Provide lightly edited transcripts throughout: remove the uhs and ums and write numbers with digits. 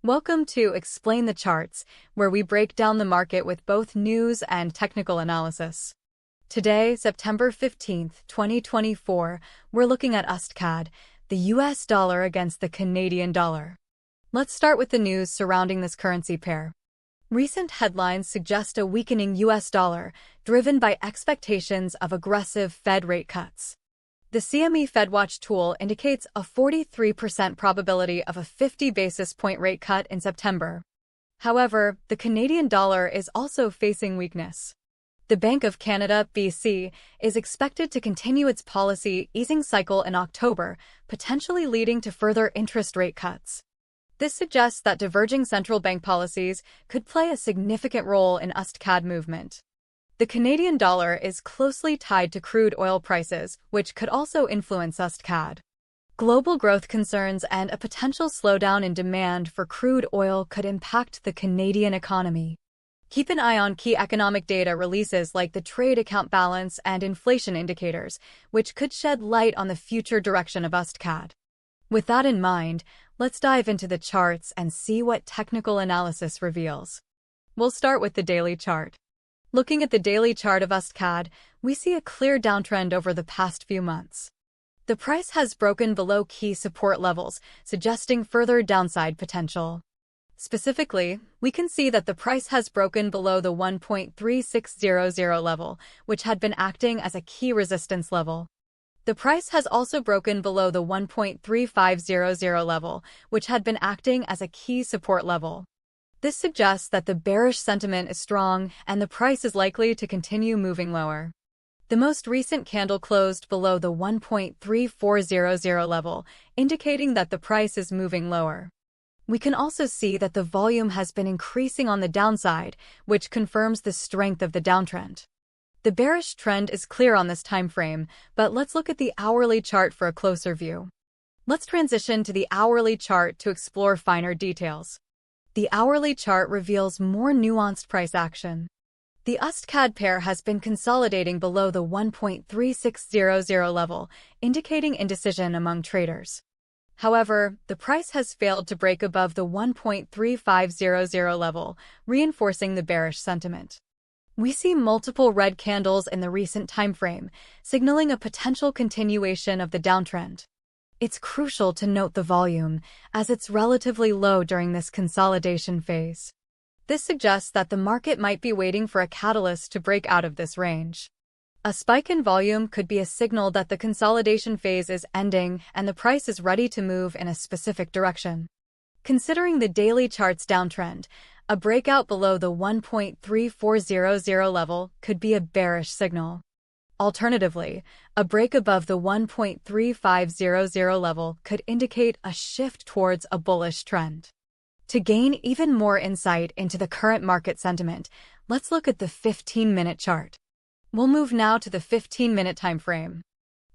Welcome to Explain the Charts, where we break down the market with both news and technical analysis. Today, September 15th, 2024, we're looking at USDCAD, the US dollar against the Canadian dollar. Let's start with the news surrounding this currency pair. Recent headlines suggest a weakening US dollar, driven by expectations of aggressive Fed rate cuts. The CME FedWatch tool indicates a 43% probability of a 50 basis point rate cut in September. However, the Canadian dollar is also facing weakness. The Bank of Canada, BC, is expected to continue its policy easing cycle in October, potentially leading to further interest rate cuts. This suggests that diverging central bank policies could play a significant role in USDCAD movement. The Canadian dollar is closely tied to crude oil prices, which could also influence USDCAD. Global growth concerns and a potential slowdown in demand for crude oil could impact the Canadian economy. Keep an eye on key economic data releases like the trade account balance and inflation indicators, which could shed light on the future direction of USDCAD. With that in mind, let's dive into the charts and see what technical analysis reveals. We'll start with the daily chart. Looking at the daily chart of USDCAD, we see a clear downtrend over the past few months. The price has broken below key support levels, suggesting further downside potential. Specifically, we can see that the price has broken below the 1.3600 level, which had been acting as a key resistance level. The price has also broken below the 1.3500 level, which had been acting as a key support level. This suggests that the bearish sentiment is strong and the price is likely to continue moving lower. The most recent candle closed below the 1.3400 level, indicating that the price is moving lower. We can also see that the volume has been increasing on the downside, which confirms the strength of the downtrend. The bearish trend is clear on this time frame, but let's look at the hourly chart for a closer view. Let's transition to the hourly chart to explore finer details. The hourly chart reveals more nuanced price action. The USDCAD pair has been consolidating below the 1.3600 level, indicating indecision among traders. However, the price has failed to break above the 1.3500 level, reinforcing the bearish sentiment. We see multiple red candles in the recent timeframe, signaling a potential continuation of the downtrend. It's crucial to note the volume, as it's relatively low during this consolidation phase. This suggests that the market might be waiting for a catalyst to break out of this range. A spike in volume could be a signal that the consolidation phase is ending and the price is ready to move in a specific direction. Considering the daily chart's downtrend, a breakout below the 1.3400 level could be a bearish signal. Alternatively, a break above the 1.3500 level could indicate a shift towards a bullish trend. To gain even more insight into the current market sentiment, let's look at the 15-minute chart. We'll move now to the 15-minute time frame.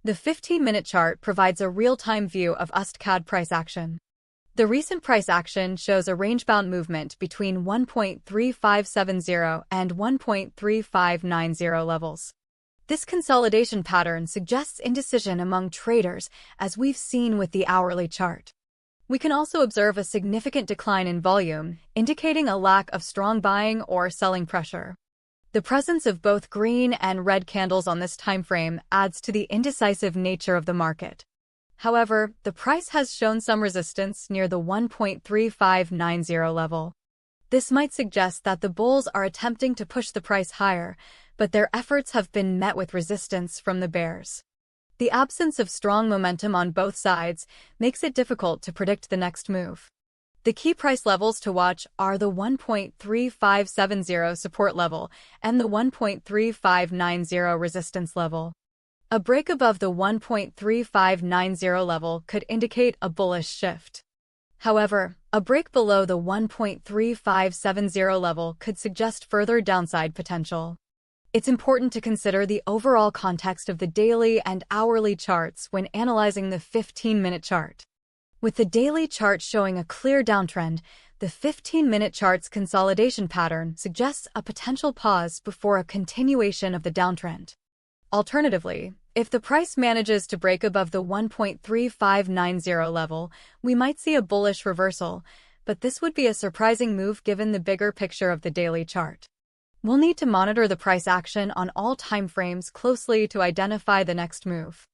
The 15-minute chart provides a real-time view of USDCAD price action. The recent price action shows a range-bound movement between 1.3570 and 1.3590 levels. This consolidation pattern suggests indecision among traders, as we've seen with the hourly chart. We can also observe a significant decline in volume, indicating a lack of strong buying or selling pressure. The presence of both green and red candles on this timeframe adds to the indecisive nature of the market. However, the price has shown some resistance near the 1.3590 level. This might suggest that the bulls are attempting to push the price higher, but their efforts have been met with resistance from the bears. The absence of strong momentum on both sides makes it difficult to predict the next move. The key price levels to watch are the 1.3570 support level and the 1.3590 resistance level. A break above the 1.3590 level could indicate a bullish shift. However, a break below the 1.3570 level could suggest further downside potential. It's important to consider the overall context of the daily and hourly charts when analyzing the 15-minute chart. With the daily chart showing a clear downtrend, the 15-minute chart's consolidation pattern suggests a potential pause before a continuation of the downtrend. Alternatively, if the price manages to break above the 1.3590 level, we might see a bullish reversal, but this would be a surprising move given the bigger picture of the daily chart. We'll need to monitor the price action on all time frames closely to identify the next move.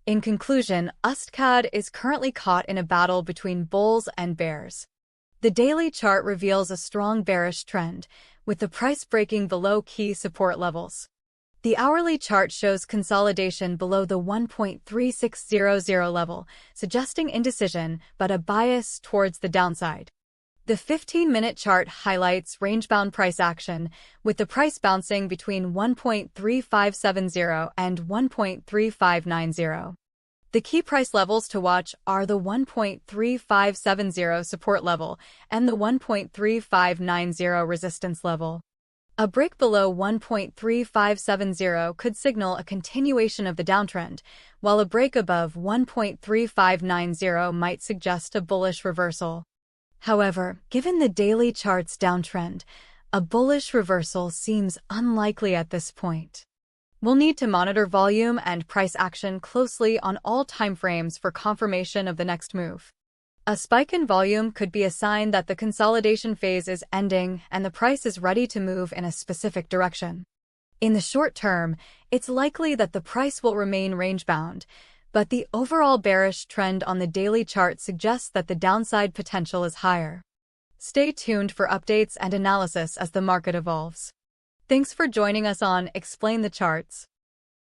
In conclusion, USDCAD is currently caught in a battle between bulls and bears. The daily chart reveals a strong bearish trend, with the price breaking below key support levels. The hourly chart shows consolidation below the 1.3600 level, suggesting indecision but a bias towards the downside. The 15-minute chart highlights range-bound price action, with the price bouncing between 1.3570 and 1.3590. The key price levels to watch are the 1.3570 support level and the 1.3590 resistance level. A break below 1.3570 could signal a continuation of the downtrend, while a break above 1.3590 might suggest a bullish reversal. However, given the daily chart's downtrend, a bullish reversal seems unlikely at this point. We'll need to monitor volume and price action closely on all timeframes for confirmation of the next move. A spike in volume could be a sign that the consolidation phase is ending and the price is ready to move in a specific direction. In the short term, it's likely that the price will remain range-bound, but the overall bearish trend on the daily chart suggests that the downside potential is higher. Stay tuned for updates and analysis as the market evolves. Thanks for joining us on Explain the Charts.